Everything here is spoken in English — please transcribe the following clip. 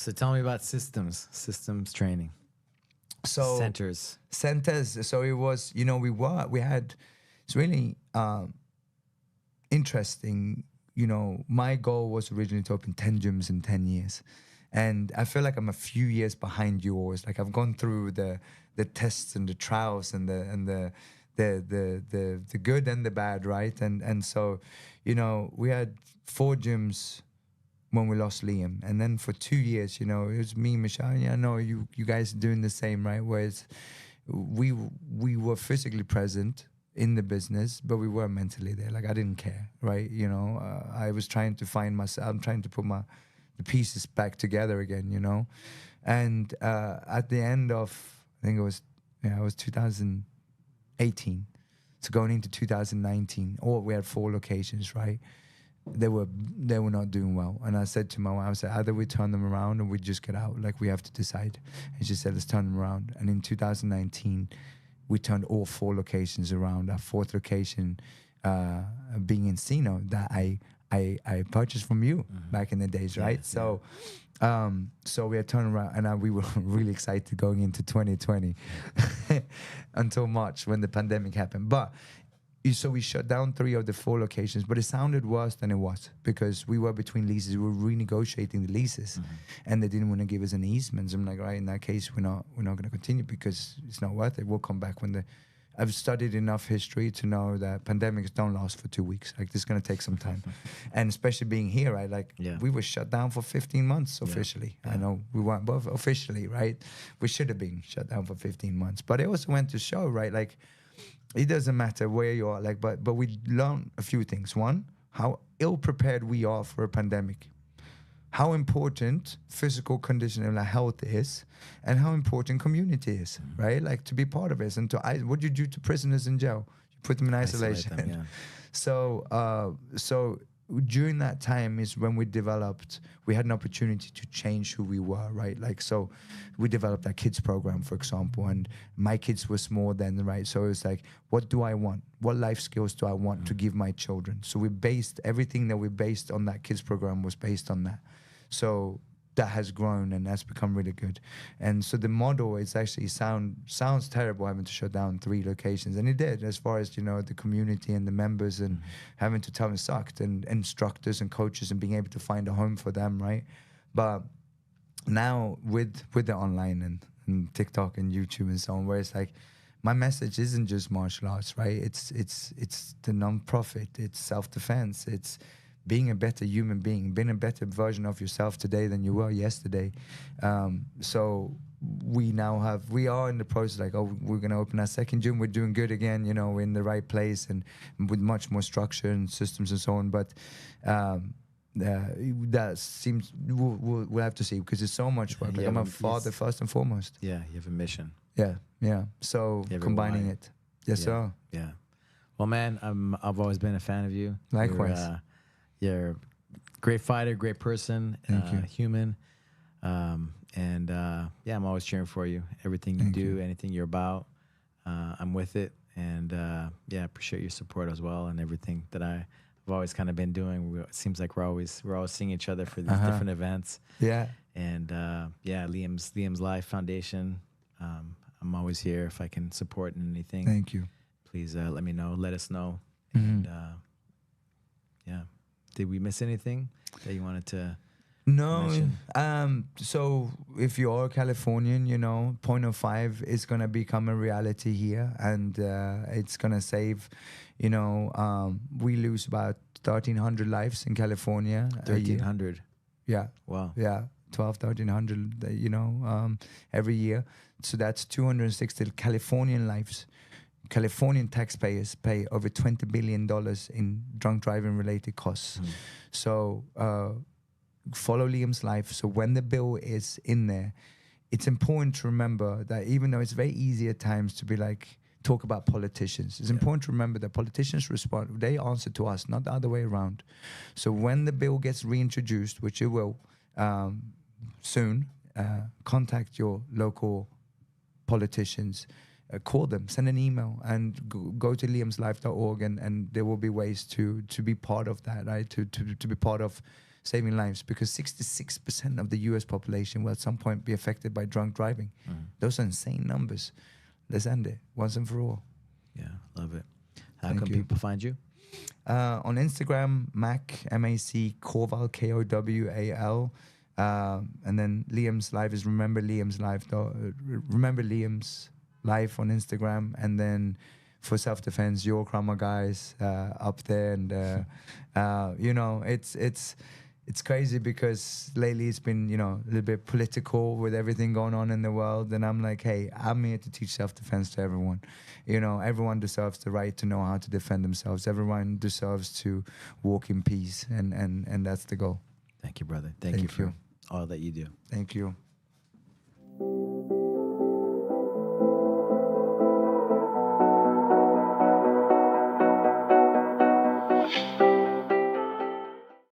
So tell me about systems training. So Centers. So it was, we had, it's really interesting. My goal was originally to open 10 gyms in 10 years. And I feel like I'm a few years behind yours. Like I've gone through the tests and the trials and the good and the bad, right? And so, we had 4 gyms when we lost Liam, and then for 2 years, it was me, Michelle. Yeah, I know you guys are doing the same, right? Whereas we were physically present in the business, but we weren't mentally there. Like I didn't care, right? I was trying to find myself. I'm trying to put the pieces back together again, And at the end of, I think it was 2018, so going into 2019, we had 4 locations, right? They were not doing well, and I said to my wife, I said, either we turn them around or we just get out. Like we have to decide. And she said, let's turn them around. And in 2019, we turned all 4 locations around. Our 4th location being Encino, that I purchased from you back in the days, right? So we had turned around, and we were really excited going into 2020 until March when the pandemic happened. But so we shut down 3 of the 4 locations, but it sounded worse than it was because we were between leases. We were renegotiating the leases, and they didn't want to give us any easements. I'm like, right, in that case, we're not going to continue because it's not worth it. We'll come back when I've studied enough history to know that pandemics don't last for 2 weeks. Like this is going to take some time, and especially being here, right? Like we were shut down for 15 months officially. Yeah. I know we weren't both officially, right? We should have been shut down for 15 months, but it also went to show, right? Like. It doesn't matter where you are, like, but we learned a few things. One, how ill-prepared we are for a pandemic, how important physical condition and health is, and how important community is, right? Like to be part of it. And what do you do to prisoners in jail? You put them in isolation. Isolate them, yeah. So during that time is when we had an opportunity to change who we were, right? Like, so we developed our kids program, for example, and my kids were small then, right? So it was like, what do I want? What life skills do I want to give my children? So we based everything that we based on that kids program was based on that. So that has grown and that's become really good. And so the model is actually sounds terrible having to shut down 3 locations, and it did, as far as the community and the members, and having to tell them it sucked, and instructors and coaches, and being able to find a home for them, right? But now with the online and TikTok and YouTube and so on, where it's like my message isn't just martial arts, right? It's the non-profit, it's self-defense, it's being a better human being, being a better version of yourself today than you were yesterday. So we are in the process, like, we're going to open our 2nd gym. We're doing good again, we're in the right place and with much more structure and systems and so on. But that seems, we'll have to see, because it's so much work. Like, I'm a father first and foremost. Yeah, you have a mission. Yeah. So combining it. Yes, sir. Yeah. Well, man, I've always been a fan of you. Likewise. You're a great fighter, great person, human. And I'm always cheering for you. Everything you do, anything you're about, I'm with it. And appreciate your support as well, and everything that I've always kind of been doing. It seems like we're always seeing each other for these different events. Yeah. And Liam's Life Foundation. I'm always here if I can support in anything. Thank you. Please let me know. Let us know. And did we miss anything that you wanted to mention? So if you are Californian, 0.05 is going to become a reality here, and it's going to save, we lose about 1,300 lives in California. 1,300? Yeah. Wow. Yeah. 1,300, every year. So that's 260 Californian lives. Californian taxpayers pay over $20 billion in drunk driving related costs. So follow Liam's life. So when the bill is in there, it's important to remember that even though it's very easy at times to be like, talk about politicians, it's important to remember that politicians respond, they answer to us, not the other way around. So when the bill gets reintroduced, which it will soon, contact your local politicians. Call them, send an email, and go to liamslife.org, and there will be ways to be part of that, right? To be part of saving lives, because 66% of the US population will at some point be affected by drunk driving. Those are insane numbers. Let's end it once and for all. Yeah, love it. How Thank can you. people find you? On Instagram, Mac, M-A-C, Kowal, Kowal. And then Liam's Live is Remember Liam's Live. Remember Liam's Live on Instagram. And then for self-defense, Your Krama guys up there. And, you know, it's crazy because lately it's been, you know, a little bit political with everything going on in the world. And I'm like, hey, I'm here to teach self-defense to everyone. You know, everyone deserves the right to know how to defend themselves. Everyone deserves to walk in peace. And that's the goal. Thank you, brother. Thank you for all that you do. Thank you.